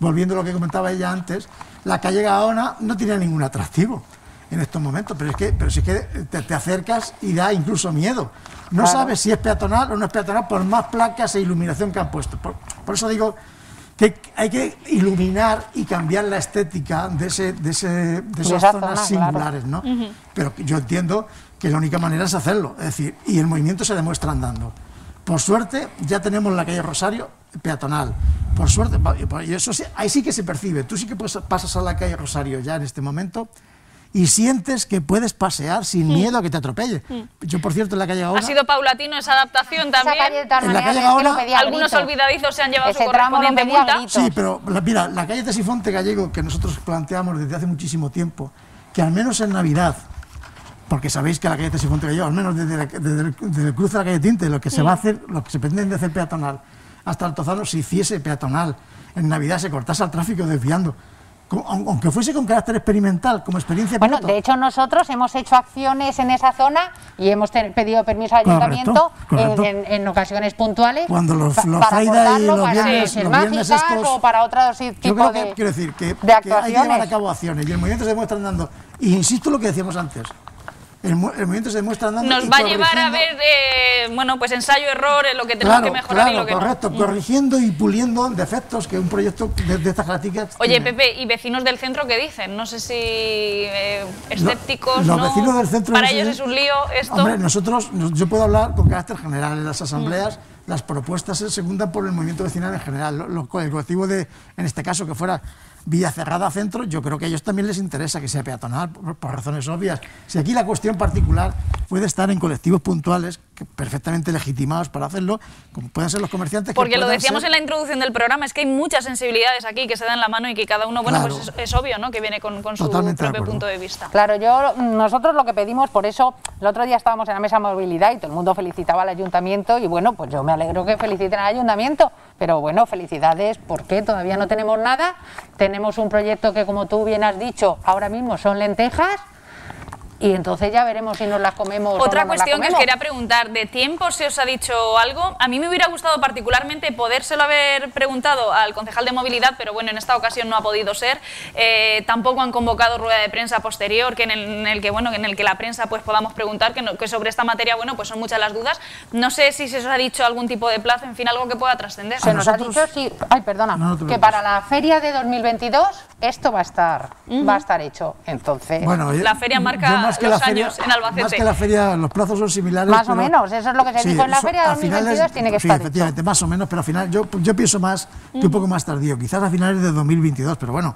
volviendo a lo que comentaba ella antes, la calle Gaona no tiene ningún atractivo en estos momentos, pero si es que te acercas y da incluso miedo. No sabes si es peatonal o no es peatonal por más placas e iluminación que han puesto. Por eso digo que hay que iluminar y cambiar la estética de esas zonas singulares, ¿no? Pero yo entiendo que la única manera es hacerlo, es decir, y el movimiento se demuestra andando. Por suerte, ya tenemos la calle Rosario peatonal. Por suerte, y eso sí, ahí sí que se percibe. Tú sí que pasas a la calle Rosario ya en este momento y sientes que puedes pasear sin miedo a que te atropelle. Yo, por cierto, en la calle Gaona... Ha sido paulatino esa adaptación también. En la calle Gaona, algunos olvidadizos se han llevado su correspondiente multa. Sí, pero mira, la calle Tesifonte Gallego, que nosotros planteamos desde hace muchísimo tiempo, que al menos en Navidad, porque sabéis que la calle Tesifonte Gallego, al menos desde el cruce de la calle Tinte, lo que se va a hacer, lo que se pretende hacer peatonal, hasta Altozano se hiciese peatonal, en Navidad se cortase el tráfico desviando, aunque fuese con carácter experimental, como experiencia piloto. Bueno, de hecho nosotros hemos hecho acciones en esa zona y hemos pedido permiso al ayuntamiento en ocasiones puntuales cuando los para cortarlo, para ser mágicas o para otros tipos de quiero decir que actuaciones. Hay que llevar a cabo acciones y el movimiento se demuestra andando. Y insisto en lo que decíamos antes. El movimiento se demuestra andando. Nos va a llevar a ver, bueno, pues ensayo-error, lo que tenemos que mejorar y lo que no. Corrigiendo y puliendo defectos que un proyecto de estas características. Oye, Pepe, ¿y vecinos del centro qué dicen? No sé si escépticos, los ¿no? vecinos del centro... Para ellos es un lío esto. Hombre, yo puedo hablar con carácter general en las asambleas. Las propuestas se secundan por el movimiento vecinal en general. El colectivo en este caso, que fuera Vía Cerrada Centro, yo creo que a ellos también les interesa que sea peatonal, por razones obvias. Si aquí la cuestión particular puede estar en colectivos puntuales, perfectamente legitimados para hacerlo, como pueden ser los comerciantes. Porque lo decíamos en la introducción del programa, es que hay muchas sensibilidades aquí que se dan la mano y que cada uno, bueno, pues es obvio, ¿no?, que viene con su propio punto de vista. Claro, nosotros lo que pedimos, por eso, el otro día estábamos en la mesa de movilidad y todo el mundo felicitaba al ayuntamiento y bueno, pues yo me alegro que feliciten al ayuntamiento, pero bueno, felicidades, porque todavía no tenemos nada. Tenemos un proyecto que, como tú bien has dicho, ahora mismo son lentejas y entonces ya veremos si nos las comemos. Otra o no cuestión nos las que os quería preguntar, ¿de tiempo se os ha dicho algo? A mí me hubiera gustado particularmente podérselo haber preguntado al concejal de movilidad, pero bueno, en esta ocasión no ha podido ser. Tampoco han convocado rueda de prensa posterior, en el que la prensa pues podamos preguntar, que sobre esta materia, bueno, pues son muchas las dudas. No sé si se os ha dicho algún tipo de plazo, en fin, algo que pueda trascender. Se nos ha dicho, sí, que para la feria de 2022 esto va a estar hecho. Entonces, bueno, la feria marca los años en Albacete. Más que la feria, los plazos son similares. Más o menos, eso es lo que se dijo en la feria de 2022, tiene que estar efectivamente, hecho. Más o menos, pero al final yo pienso más que un poco más tardío, quizás a finales de 2022, pero bueno,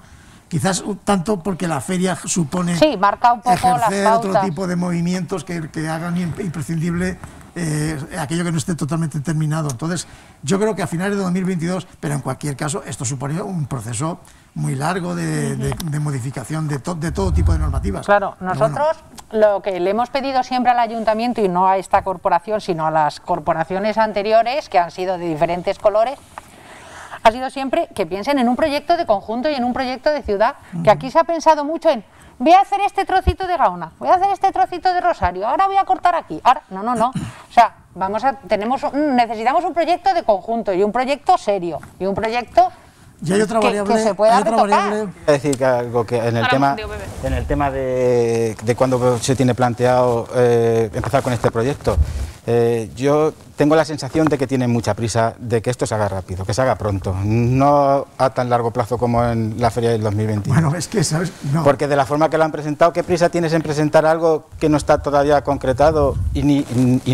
Quizás tanto porque la feria supone marca un poco ejercer las otro pautas. tipo de movimientos que hagan imprescindible aquello que no esté totalmente terminado. Entonces, yo creo que a finales de 2022, pero en cualquier caso, esto supone un proceso muy largo de modificación de todo tipo de normativas. Claro, nosotros lo que le hemos pedido siempre al ayuntamiento, y no a esta corporación, sino a las corporaciones anteriores, que han sido de diferentes colores, ha sido siempre que piensen en un proyecto de conjunto y en un proyecto de ciudad, que aquí se ha pensado mucho en voy a hacer este trocito de Gaona, voy a hacer este trocito de Rosario, ahora voy a cortar aquí, ahora no. O sea, necesitamos un proyecto de conjunto y un proyecto serio y un proyecto y hay otra variable, que se pueda retocar. Quiero decir que algo que en el tema de cuando se tiene planteado empezar con este proyecto, yo tengo la sensación de que tienen mucha prisa de que esto se haga rápido, que se haga pronto, no a tan largo plazo como en la feria del 2021. Bueno, es que, ¿sabes? No. Porque de la forma que lo han presentado, ¿qué prisa tienes en presentar algo que no está todavía concretado y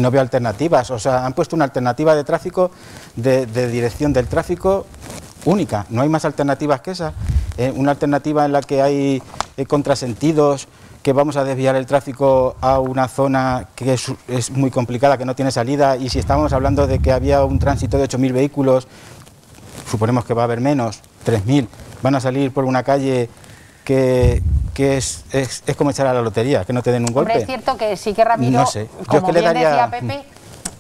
no veo alternativas? O sea, han puesto una alternativa de tráfico, de dirección del tráfico única, no hay más alternativas que esa. Una alternativa en la que hay contrasentidos, que vamos a desviar el tráfico a una zona que es muy complicada, que no tiene salida, y si estábamos hablando de que había un tránsito de 8.000 vehículos, suponemos que va a haber menos, 3.000, van a salir por una calle que es como echar a la lotería, que no te den un golpe. Hombre, es cierto que sí que Ramiro, no sé. como bien decía Pepe,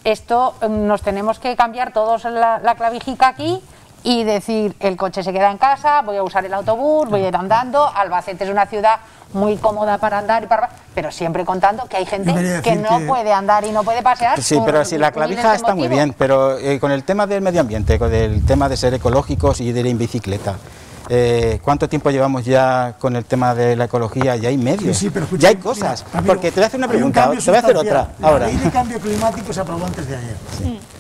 esto nos tenemos que cambiar todos la clavijica aquí y decir, el coche se queda en casa, voy a usar el autobús, voy a ir andando. Albacete es una ciudad muy cómoda para andar, pero siempre contando que hay gente que no puede andar y no puede pasear. Sí, pero si la clavija está muy bien, pero con el tema del medio ambiente, con el tema de ser ecológicos y de ir en bicicleta, ¿cuánto tiempo llevamos ya con el tema de la ecología? Ya hay medios, sí, pero escucha, ya hay cosas. Mira, porque te voy a hacer una pregunta, te voy a hacer otra. La ley de cambio climático se aprobó antes de ayer.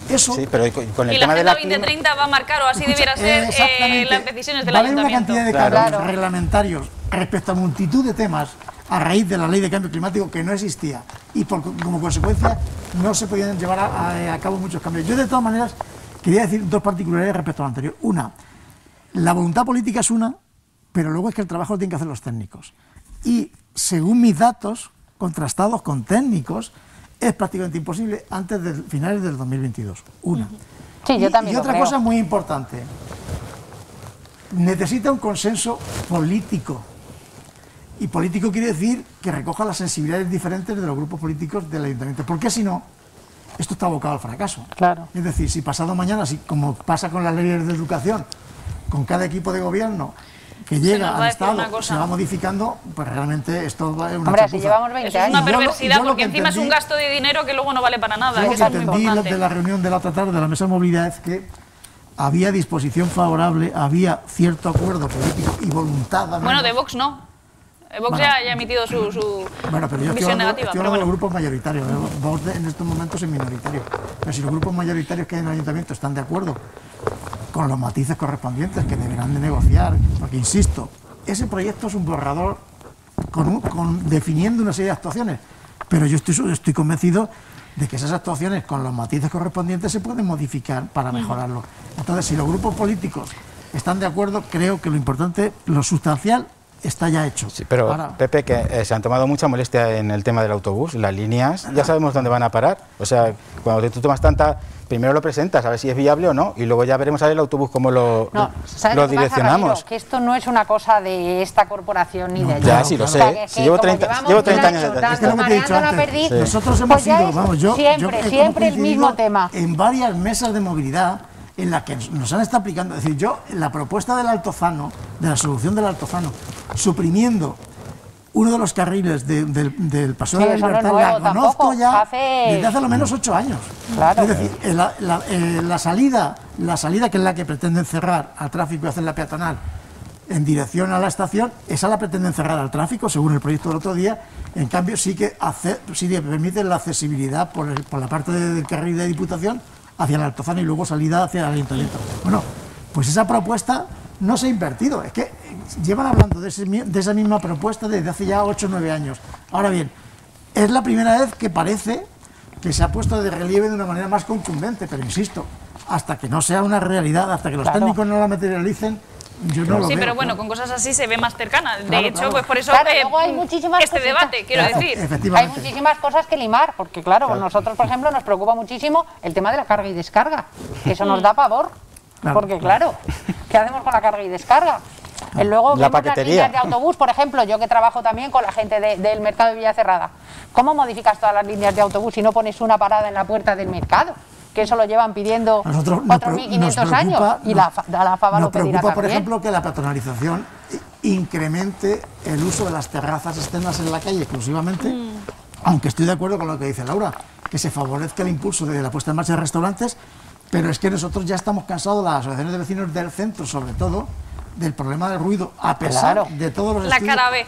Eso, sí, pero con el tema de la Agenda 2030 va a marcar, o así debiera ser, las decisiones del ayuntamiento. Una cantidad de cambios reglamentarios respecto a multitud de temas a raíz de la ley de cambio climático que no existía y como consecuencia no se podían llevar a cabo muchos cambios. Yo de todas maneras quería decir dos particularidades respecto a lo anterior. Una, la voluntad política es una, pero luego es que el trabajo lo tienen que hacer los técnicos. Y según mis datos, contrastados con técnicos, es prácticamente imposible antes de finales del 2022. Una. Sí, yo también y otra cosa muy importante, necesita un consenso político. Y político quiere decir que recoja las sensibilidades diferentes de los grupos políticos del ayuntamiento. Porque si no, esto está abocado al fracaso. Claro. Es decir, si pasado mañana, como pasa con las leyes de educación, con cada equipo de gobierno que llega al Estado se va modificando, pues realmente esto va a una chapuza. Si llevamos 20 años. Es una perversidad, porque encima es un gasto de dinero que luego no vale para nada. Yo lo que entendí de la reunión de la otra tarde de la mesa de movilidad es que había disposición favorable, había cierto acuerdo político y voluntad. Bueno, de Vox no. Vox ya ha emitido su visión negativa. Estoy hablando de los grupos mayoritarios. Vox en estos momentos es minoritario. Pero si los grupos mayoritarios que hay en el ayuntamiento están de acuerdo con los matices correspondientes que deberán de negociar, porque insisto, ese proyecto es un borrador definiendo una serie de actuaciones, pero yo estoy convencido de que esas actuaciones con los matices correspondientes se pueden modificar para mejorarlo. Entonces, si los grupos políticos están de acuerdo, creo que lo importante, lo sustancial, está ya hecho. Sí, pero ahora, Pepe, que se han tomado mucha molestia en el tema del autobús, las líneas, ya sabemos dónde van a parar. O sea, cuando tú tomas primero lo presentas, a ver si es viable o no, y luego ya veremos el autobús cómo lo direccionamos. Ramiro, que esto no es una cosa de esta corporación ni de allá. Ya, sí, lo sé. Si llevo 30 años detrás. Es que lo que te he dicho antes. Sí. Nosotros hemos sido, vamos, siempre el mismo tema. En varias mesas de movilidad en las que nos han estado aplicando, es decir, la propuesta del Altozano, de la solución del Altozano, suprimiendo uno de los carriles del Paseo de la Libertad, la conozco ya desde hace lo menos 8 años. Claro. Es decir, la salida que es la que pretenden cerrar al tráfico y hacer la peatonal en dirección a la estación, esa la pretenden cerrar al tráfico, según el proyecto del otro día. En cambio, sí que permiten la accesibilidad por la parte del carril de Diputación hacia el Altozano y luego salida hacia el Ayuntamiento. Bueno, pues esa propuesta no se ha invertido, es que llevan hablando de esa misma propuesta desde hace ya 8 o 9 años. Ahora bien, es la primera vez que parece que se ha puesto de relieve de una manera más contundente, pero insisto, hasta que no sea una realidad, hasta que los técnicos no la materialicen, Yo no lo Sí, veo, pero bueno, claro. con cosas así se ve más cercana. De Claro, hecho, claro. pues por eso Claro, luego hay muchísimas este cositas. debate, quiero Claro, decir. Hay efectivamente. muchísimas cosas que limar, porque claro, nosotros, por ejemplo, nos preocupa muchísimo el tema de la carga y descarga, que eso nos da pavor, Claro. porque claro, ¿qué hacemos con la carga y descarga? Luego La vemos las paquetería. líneas de autobús, por ejemplo, yo que trabajo también con la gente del mercado de Villacerrada. ¿Cómo modificas todas las líneas de autobús si no pones una parada en la puerta del mercado? Que eso lo llevan pidiendo Nosotros nos otros pre- 1.500 nos años preocupa- y nos- la FABA Nos lo pedirá preocupa, por también. ejemplo, que la peatonalización incremente el uso de las terrazas externas en la calle exclusivamente, aunque estoy de acuerdo con lo que dice Laura, que se favorezca el impulso de la puesta en marcha de restaurantes, pero es que nosotros ya estamos cansados, las asociaciones de vecinos del centro sobre todo, del problema del ruido, a pesar Claro. de todos los La estudios cara B.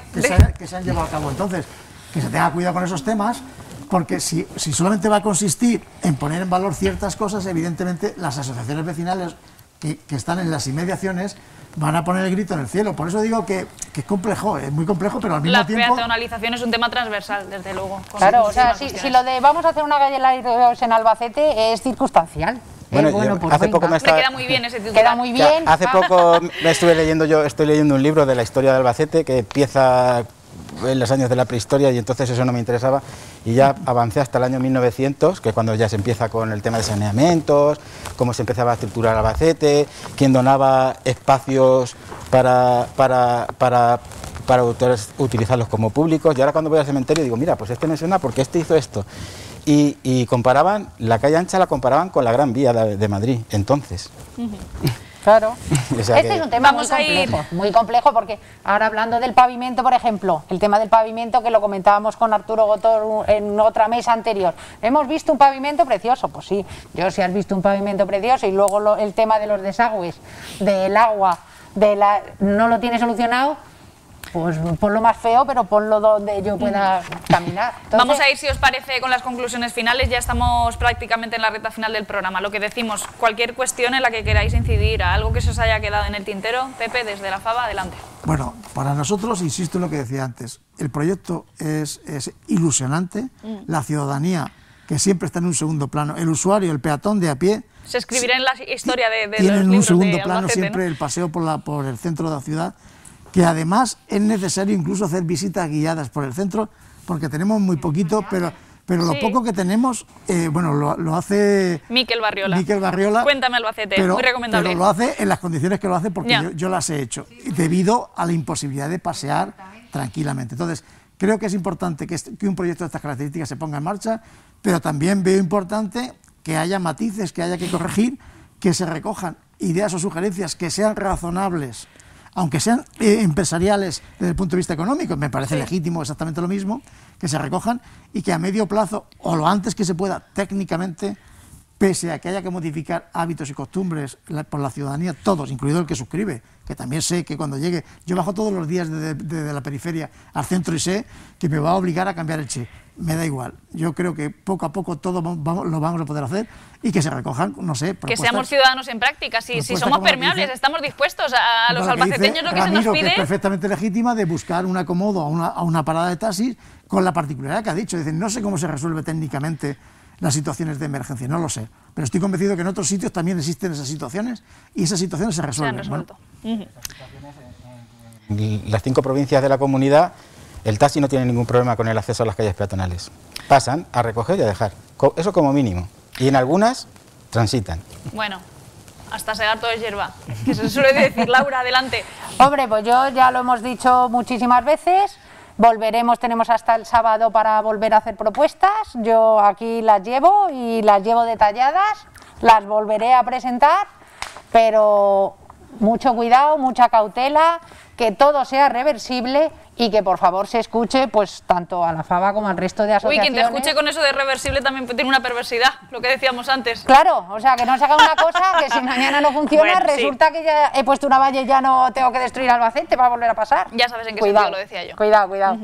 que se han llevado a cabo. Entonces, que se tenga cuidado con esos temas, porque si solamente va a consistir en poner en valor ciertas cosas, evidentemente las asociaciones vecinales que están en las inmediaciones van a poner el grito en el cielo. Por eso digo que es complejo, es muy complejo, pero al mismo La tiempo... peatonalización es un tema transversal, desde luego. con Claro, o sea, muchísimas si cuestiones. lo de vamos a hacer una calle Larios en Albacete es circunstancial. Bueno, Bueno, yo pues hace venga. poco me Hombre, queda muy bien ese titular. Queda muy Que bien. hace va. poco estoy leyendo un libro de la historia de Albacete que empieza en los años de la prehistoria y entonces eso no me interesaba y ya avancé hasta el año 1900, que es cuando ya se empieza con el tema de saneamientos, cómo se empezaba a estructurar Albacete, quién donaba espacios para utilizarlos como públicos, y ahora cuando voy al cementerio digo, mira, pues este me suena porque este hizo esto. Y comparaban, la calle ancha la comparaban con la Gran Vía de Madrid, entonces. Claro. O sea Este que- es un tema Vamos muy complejo, porque ahora hablando del pavimento, por ejemplo, el tema del pavimento que lo comentábamos con Arturo Gotor en otra mesa anterior. ¿Hemos visto un pavimento precioso? Pues sí, yo si has visto un pavimento precioso y luego el tema de los desagües, del agua, no lo tiene solucionado, pues ponlo más feo, pero ponlo donde yo pueda caminar. Entonces, Vamos a ir, si os parece, con las conclusiones finales. Ya estamos prácticamente en la recta final del programa. Lo que decimos, cualquier cuestión en la que queráis incidir, algo que se os haya quedado en el tintero, Pepe, desde la FABA, adelante. Bueno, para nosotros, insisto en lo que decía antes, el proyecto es ilusionante, la ciudadanía, que siempre está en un segundo plano, el usuario, el peatón de a pie, Se escribirá en la historia de los tienen un libros segundo de plano Albacete, siempre ¿no? el paseo por el centro de la ciudad, que además es necesario incluso hacer visitas guiadas por el centro, porque tenemos muy poquito, pero lo Sí. poco que tenemos, bueno, lo hace Miquel Barriola. Miquel Barriola. Cuéntame, Albacete, muy recomendable. Pero lo hace en las condiciones que lo hace, porque Ya. yo las he hecho, debido a la imposibilidad de pasear tranquilamente. Entonces, creo que es importante que un proyecto de estas características se ponga en marcha, pero también veo importante que haya matices, que haya que corregir, que se recojan ideas o sugerencias que sean razonables, aunque sean empresariales desde el punto de vista económico, me parece legítimo exactamente lo mismo, que se recojan y que a medio plazo, o lo antes que se pueda técnicamente, pese a que haya que modificar hábitos y costumbres por la ciudadanía, todos, incluido el que suscribe, que también sé que cuando llegue, yo bajo todos los días de la periferia al centro y sé que me va a obligar a cambiar el chip. Me da igual. Yo creo que poco a poco todo lo vamos a poder hacer y que se recojan, no sé, Que propuestas. seamos ciudadanos en práctica. Si propuestas somos como la que permeables, dice- estamos dispuestos a los Como la que dice albaceteños, lo que se Ramiro, nos que es pide. perfectamente legítima, de buscar un acomodo a una parada de taxis, con la particularidad que ha dicho. Dicen, no sé cómo se resuelve técnicamente las situaciones de emergencia, no lo sé. Pero estoy convencido que en otros sitios también existen esas situaciones y esas situaciones se Se han resuelven. resuelto. En las 5 provincias de la comunidad, el taxi no tiene ningún problema con el acceso a las calles peatonales. Pasan a recoger y a dejar. Eso como mínimo. Y en algunas transitan. Bueno, hasta segar todo es hierba, que se suele decir. Laura, adelante. hombre, pues yo ya lo hemos dicho muchísimas veces, volveremos, tenemos hasta el sábado para volver a hacer propuestas, yo aquí las llevo y las llevo detalladas, las volveré a presentar, pero mucho cuidado, mucha cautela, que todo sea reversible y que por favor se escuche pues tanto a la FABA como al resto de Uy, asociaciones. quien te escuche con eso de reversible también tiene una perversidad, lo que decíamos antes. Claro, o sea, que no se haga una cosa que si mañana no funciona, Bueno, sí. resulta que ya he puesto una valla y ya no tengo que destruir Albacete para volver a pasar. Ya sabes en qué Cuidado, sentido lo decía yo. Cuidado, cuidado.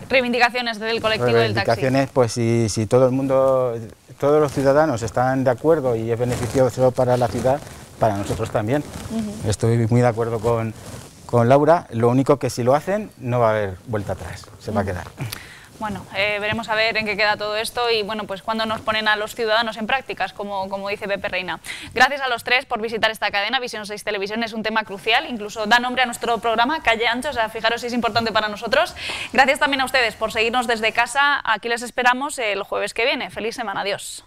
Reivindicaciones del colectivo del taxi. Reivindicaciones, pues si todo el mundo, todos los ciudadanos están de acuerdo y es beneficioso para la ciudad, para nosotros también. Estoy muy de acuerdo con Laura, lo único que si lo hacen no va a haber vuelta atrás, se va a quedar. Bueno, veremos a ver en qué queda todo esto y bueno, pues cuando nos ponen a los ciudadanos en prácticas, como dice Pepe Reina. Gracias a los tres por visitar esta cadena. Visión 6 Televisión es un tema crucial, incluso da nombre a nuestro programa, Calle Ancha, o sea, fijaros si es importante para nosotros. Gracias también a ustedes por seguirnos desde casa. Aquí les esperamos el jueves que viene. Feliz semana, adiós.